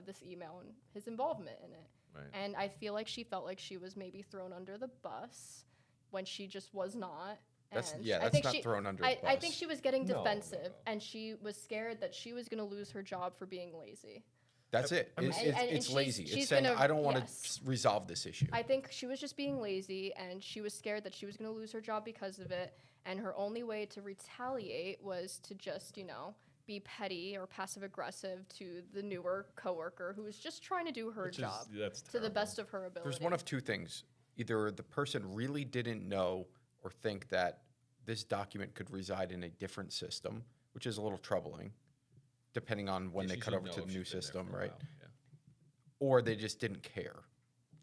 this email and his involvement in it. Right. And I feel like she felt like she was maybe thrown under the bus when she just was not. That's And yeah. I That's think not she, thrown under. I, the I bus. think she was getting No, no, defensive, no. and she was scared that she was going to lose her job for being lazy. That's it. I mean- And It's she's- lazy. she's It's saying gonna- I don't want to yes. resolve this issue. I think she was just being lazy, and she was scared that she was going to lose her job because of it. And her only way to retaliate was to just, you know, be petty or passive aggressive to the newer coworker who was just trying to do her Which is- job that's to the terrible. best of her ability. There's one of two things. Either the person really didn't know or think that this document could reside in a different system, which is a little troubling, depending on when Yeah, they she cut should over know to if the new she's been there system, for a right? while, yeah. Or they just didn't care.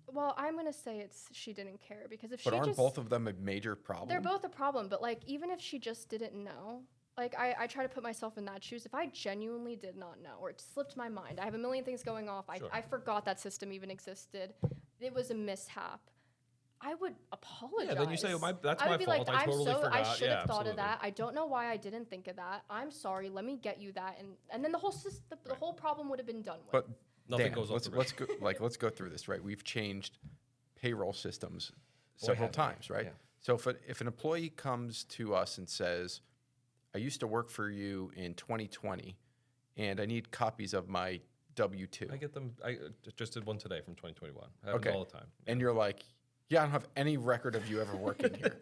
Well, I'm going to say she didn't care, because if But she aren't just both of them a major problem? they're both a problem, but like even if she just didn't know, like I try to put myself in that shoes. If I genuinely did not know, or it slipped my mind, I have a million things going off. Sure. I forgot that system even existed. It was a mishap. I would apologize. Yeah, then you say, that's I my would be fault. like, I I'm totally so forgot. I should Yeah, have thought absolutely. of that. I don't know why I didn't think of that. I'm sorry. Let me get you that, and then the whole the whole problem would have been done with. But Nothing Dan, goes off the let's go through this, right? We've changed payroll systems several have, times, right? yeah. So if an employee comes to us and says, "I used to work for you in 2020, and I need copies of my W-2," I get them. I just did one today from 2021. I have Okay. them all the time. and you're like, "Yeah, I don't have any record of you ever working here."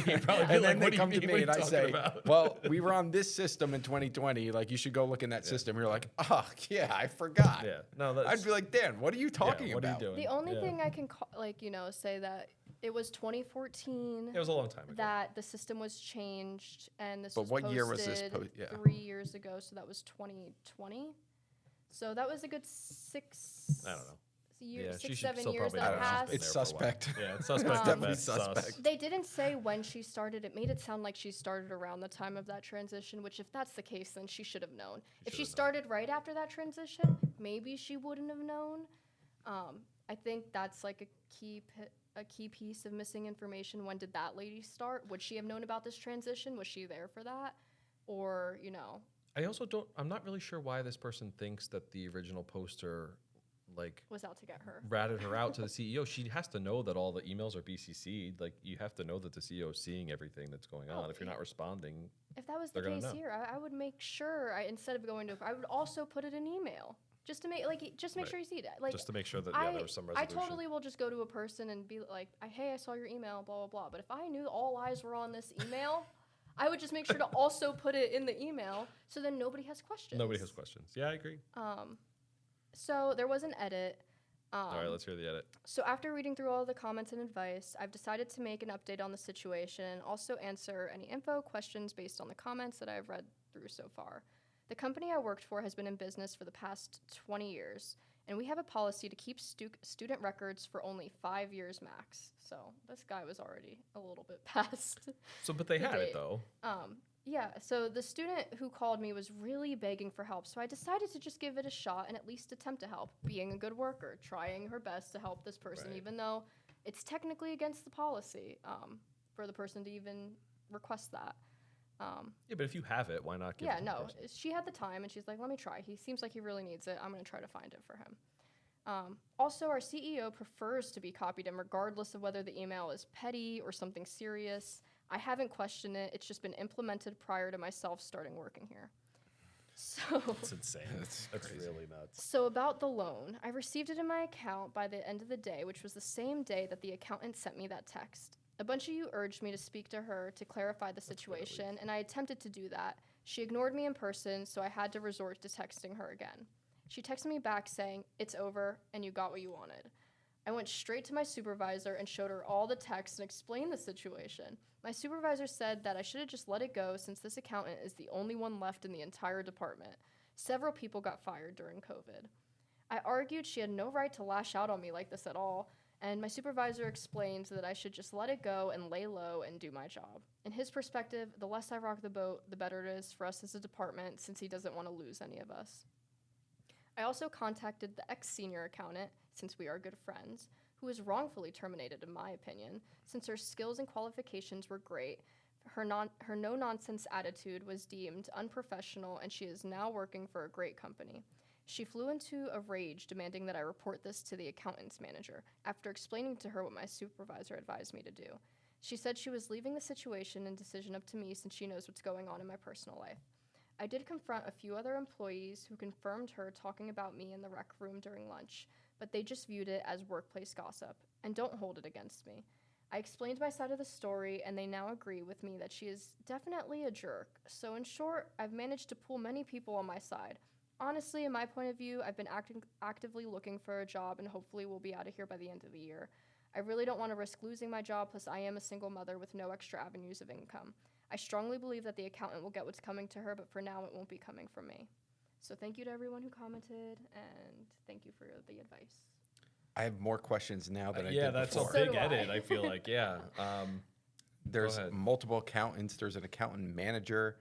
You'd probably be And like, then what they do come you to mean? me What and are I you say, talking about? "Well, we were on this system in 2020. Like, you should go look in that system." You're like, "Oh, yeah, I forgot." Yeah. No, that's. I'd be like, "Dan, what are you talking what about?" are you doing? The only Yeah. thing I can say that it was 2014. It was a long time ago. that the system was changed, and this But was what year was this posted yeah. 3 years ago, so that was 2020. So that was a good 6 I don't know. years, Yeah, she 6, should 7 still years probably that know. She's passed. been It's there for a while. suspect. Yeah, it's suspect. It's at definitely best, suspect. They didn't say when she started. It made it sound like she started around the time of that transition, which if that's the case, then she should have known. If she should have known. started right after that transition, maybe she wouldn't have known. I think that's like a key piece of missing information. When did that lady start? Would she have known about this transition? Was she there for that? Or, you know, I also don't. I'm not really sure why this person thinks that the original poster like Was out to get her. ratted her out to the CEO. She has to know that all the emails are BCC'd. Like you have to know that the CEO is seeing everything that's going on. Oh, If you're not responding, If that was the They're gonna case know. here, I would make sure instead of going to, I would also put it in email just to make make Right. sure you see that. Like just to make sure that I, there was some I resolution. totally will just go to a person and be like, hey, I saw your email, blah blah blah. But if I knew all eyes were on this email, I would just make sure to also put it in the email so then nobody has questions. Nobody has questions. Yeah, I agree. So there was an edit. All right, let's hear the edit. So after reading through all the comments and advice, I've decided to make an update on the situation and also answer any info questions based on the comments that I've read through so far. The company I worked for has been in business for the past 20 years, and we have a policy to keep student records for only 5 years max. So this guy was already a little bit past. So, but they The had it date. though. Yeah, so the student who called me was really begging for help, so I decided to just give it a shot and at least attempt to help, being a good worker, trying her best to help this person, Right. even though it's technically against the policy for the person to even request that. Yeah, but if you have it, why not give it Yeah, to the no, person? she had the time, and she's like, let me try. He seems like he really needs it. I'm going to try to find it for him. Also, our CEO prefers to be copied in regardless of whether the email is petty or something serious. I haven't questioned it. It's just been implemented prior to myself starting working here. So, It's insane. That's That's crazy. really nuts. so about the loan, I received it in my account by the end of the day, which was the same day that the accountant sent me that text. A bunch of you urged me to speak to her to clarify the situation, and I attempted to do that. She ignored me in person, so I had to resort to texting her again. She texted me back saying, "It's over, and you got what you wanted." I went straight to my supervisor and showed her all the text and explained the situation. My supervisor said that I should have just let it go since this accountant is the only one left in the entire department. Several people got fired during COVID. I argued she had no right to lash out on me like this at all, and my supervisor explained that I should just let it go and lay low and do my job. In his perspective, the less I rock the boat, the better it is for us as a department since he doesn't want to lose any of us. I also contacted the ex-senior accountant, since we are good friends, who was wrongfully terminated in my opinion, since her skills and qualifications were great. Her no-nonsense attitude was deemed unprofessional, and she is now working for a great company. She flew into a rage demanding that I report this to the accountant's manager, after explaining to her what my supervisor advised me to do. She said she was leaving the situation and decision up to me since she knows what's going on in my personal life. I did confront a few other employees who confirmed her talking about me in the rec room during lunch, but they just viewed it as workplace gossip and don't hold it against me. I explained my side of the story, and they now agree with me that she is definitely a jerk. So in short, I've managed to pull many people on my side. Honestly, in my point of view, I've been actively looking for a job and hopefully will be out of here by the end of the year. I really don't want to risk losing my job, plus I am a single mother with no extra avenues of income. I strongly believe that the accountant will get what's coming to her, but for now it won't be coming from me. So thank you to everyone who commented, and thank you for the advice. I have more questions now than I Yeah, did that's before. a So big do I. edit. I feel like, yeah. There's ahead. multiple accountants. There's an accountant manager.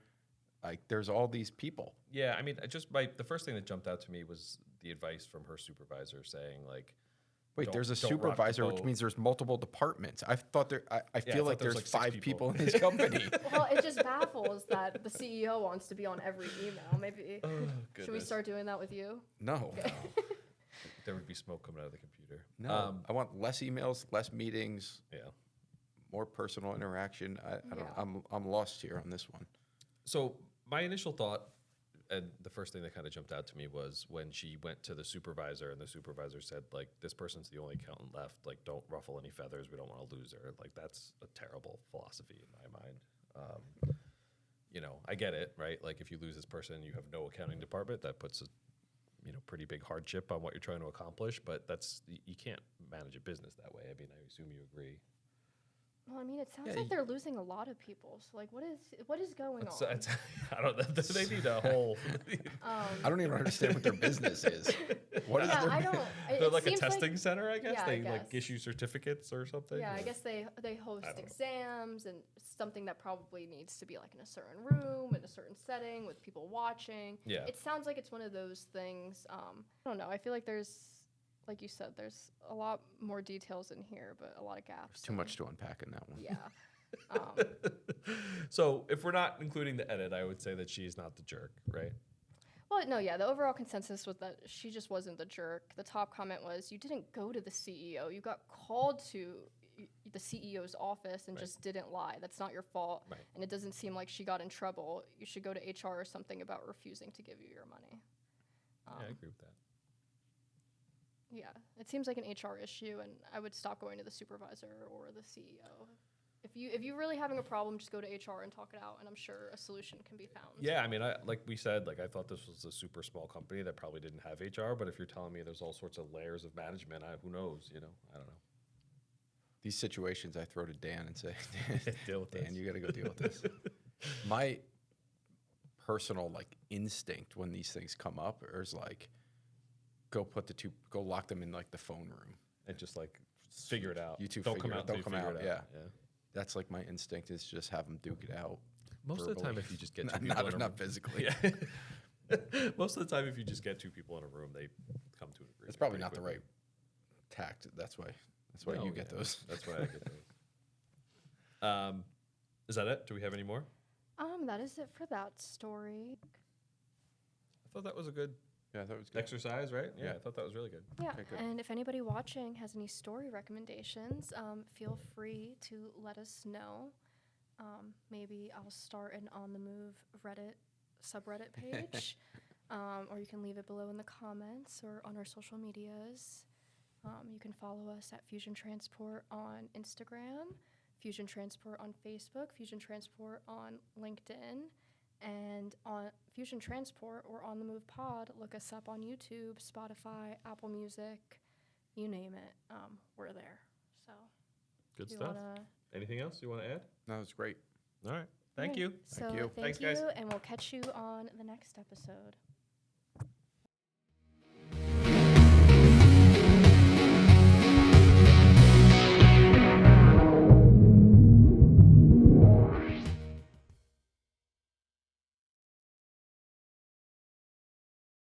Like, there's all these people. Yeah, I mean, the first thing that jumped out to me was the advice from her supervisor saying, like, Wait, there's a don't rock the supervisor, which boat. means there's multiple departments. I thought there. I I feel thought like there was there's like 6 5 people. people in this company. Well, it just baffles that the CEO wants to be on every email. Maybe should we goodness. start doing that with you? No, There would be smoke coming out of the computer. no. I want less emails, less meetings, Yeah. more personal interaction. I don't. Yeah. I'm lost here on this one. So my initial thought, and the first thing that kind of jumped out to me was when she went to the supervisor, and the supervisor said, like, this person's the only accountant left. Like, don't ruffle any feathers. We don't want to lose her. Like, that's a terrible philosophy in my mind. You know, I get it, right? Like, if you lose this person, you have no accounting department. That puts a pretty big hardship on what you're trying to accomplish. But you can't manage a business that way. I mean, I assume you agree. Well, I mean, it sounds Yeah, like they're losing a lot of people. So, like, what is going on? I don't know. They need a whole. I don't even understand what their business is. What is Yeah, their? I don't. They're It like a seems testing center, I guess. yeah, I They like guess. issue certificates or something. Yeah, I or- guess they host I don't know. exams and something that probably needs to be like in a certain room in a certain setting with people watching. Yeah. It sounds like it's one of those things. I don't know. I feel like there's, like you said, there's a lot more details in here, but a lot of gaps. Too much to unpack in that one. Yeah. So if we're not including the edit, I would say that she's not the jerk, right? Well, no, yeah, the overall consensus was that she just wasn't the jerk. The top comment was, you didn't go to the CEO. You got called to the CEO's office and Right. just didn't lie. That's not your fault. Right. And it doesn't seem like she got in trouble. You should go to HR or something about refusing to give you your money. Yeah, I agree with that. Yeah, it seems like an HR issue, and I would stop going to the supervisor or the CEO. If you're really having a problem, just go to HR and talk it out, and I'm sure a solution can be found. Yeah, I mean, like we said, like I thought this was a super small company that probably didn't have HR, but if you're telling me there's all sorts of layers of management, who knows? You know, I don't know. These situations I throw to Dan and say, Deal with Dan, this. you got to go deal with this. My personal like instinct when these things come up is like, go lock them in like the phone room. And just like figure it out. You two don't figure come it- out. don't until come you figure out, it yeah. That's like my instinct is just have them duke it out. Most of the time, verbally. if you just get two Not- people not, in a not physically. yeah. Most of the time, if you just get two people in a room, they come to an agreement. It's probably pretty not the quickly. right tact. That's why No, you get yeah, those. That's why I get those. Is that it? Do we have any more? That is it for that story. I thought that was a good Yeah, that was good. exercise, right? Yeah, Yeah. I thought that was really good. Yeah, Okay, good. and if anybody watching has any story recommendations, feel free to let us know. Maybe I'll start an On the Move Reddit subreddit page, or you can leave it below in the comments or on our social medias. You can follow us at Fusion Transport on Instagram, Fusion Transport on Facebook, Fusion Transport on LinkedIn, and on Fusion Transport or On the Move Pod. Look us up on YouTube, Spotify, Apple Music, you name it. We're there. So Good do you stuff. wanna- Anything else you want to add? That was great. All right. Thank Alright, you. So you. thank Thanks, guys. you, and we'll catch you on the next episode.